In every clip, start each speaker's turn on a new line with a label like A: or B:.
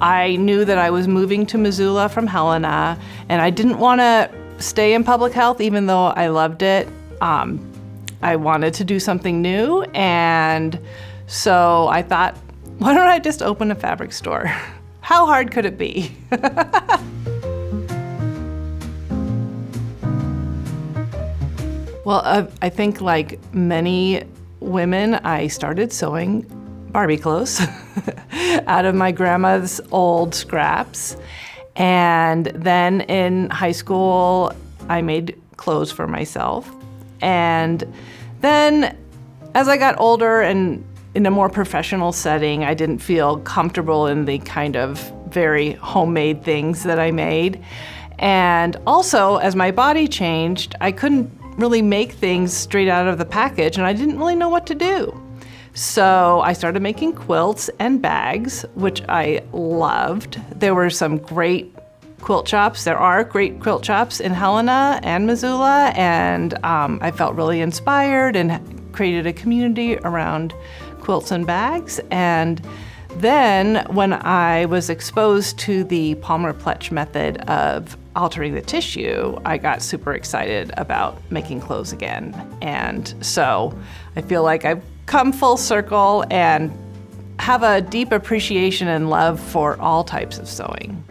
A: I knew that I was moving to Missoula from Helena, and I didn't want to stay in public health even though I loved it. I wanted to do something new, and so I thought, why don't I just open a fabric store? How hard could it be? Well, I think like many women, I started sewing Barbie clothes out of my grandma's old scraps. And then in high school, I made clothes for myself. And then as I got older and in a more professional setting, I didn't feel comfortable in the kind of very homemade things that I made. And also, as my body changed, I couldn't really make things straight out of the package, and I didn't really know what to do. So I started making quilts and bags, which I loved. There were some great quilt shops. There are great quilt shops in Helena and Missoula, and I felt really inspired and created a community around quilts and bags. And then when I was exposed to the Palmer-Pletch method of altering the tissue, I got super excited about making clothes again. And so I feel like I've come full circle and have a deep appreciation and love for all types of sewing.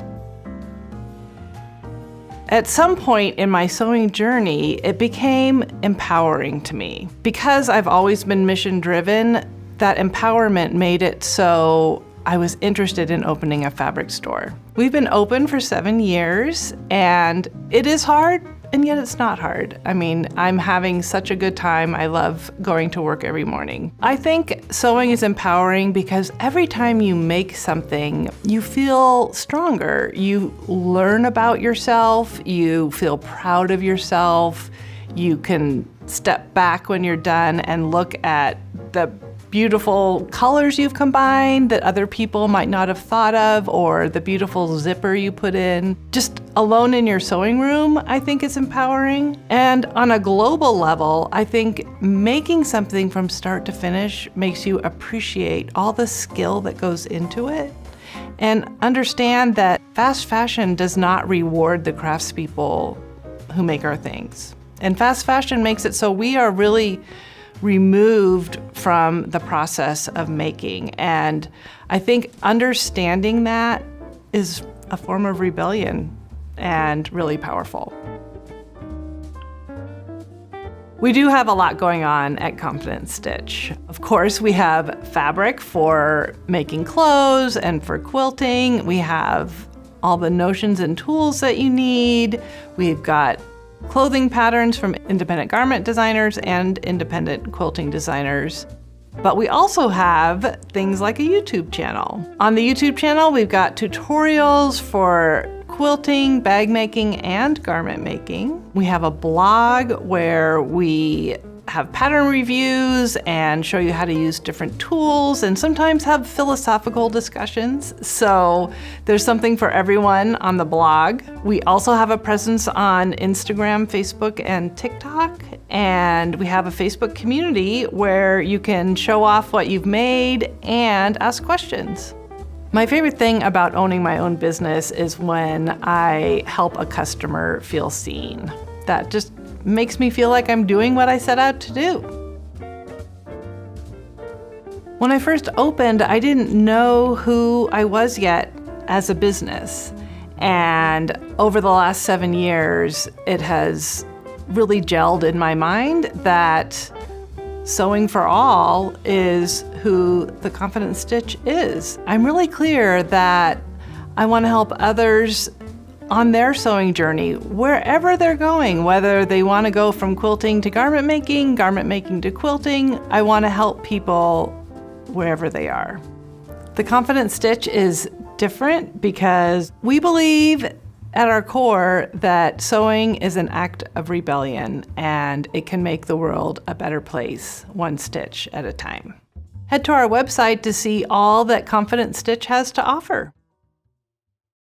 A: At some point in my sewing journey, it became empowering to me. Because I've always been mission-driven, that empowerment made it so I was interested in opening a fabric store. We've been open for 7 years, and it is hard, and yet it's not hard. I mean, I'm having such a good time. I love going to work every morning. I think sewing is empowering because every time you make something, you feel stronger. You learn about yourself, you feel proud of yourself, you can step back when you're done and look at the beautiful colors you've combined that other people might not have thought of, or the beautiful zipper you put in. Just alone in your sewing room, I think it's empowering. And on a global level, I think making something from start to finish makes you appreciate all the skill that goes into it and understand that fast fashion does not reward the craftspeople who make our things. And fast fashion makes it so we are really removed from the process of making. And I think understanding that is a form of rebellion and really powerful. We do have a lot going on at Confident Stitch. Of course, we have fabric for making clothes and for quilting. We have all the notions and tools that you need. We've got clothing patterns from independent garment designers and independent quilting designers. But we also have things like a YouTube channel. On the YouTube channel, we've got tutorials for quilting, bag making, and garment making. We have a blog where we have pattern reviews and show you how to use different tools and sometimes have philosophical discussions. So there's something for everyone on the blog. We also have a presence on Instagram, Facebook, and TikTok. And we have a Facebook community where you can show off what you've made and ask questions. My favorite thing about owning my own business is when I help a customer feel seen. That just makes me feel like I'm doing what I set out to do. When I first opened, I didn't know who I was yet as a business. And over the last 7 years, it has really gelled in my mind that sewing for all is who the Confident Stitch is. I'm really clear that I want to help others on their sewing journey, wherever they're going, whether they want to go from quilting to garment making to quilting. I want to help people wherever they are. The Confident Stitch is different because we believe at our core that sewing is an act of rebellion and it can make the world a better place, one stitch at a time. Head to our website to see all that Confident Stitch has to offer.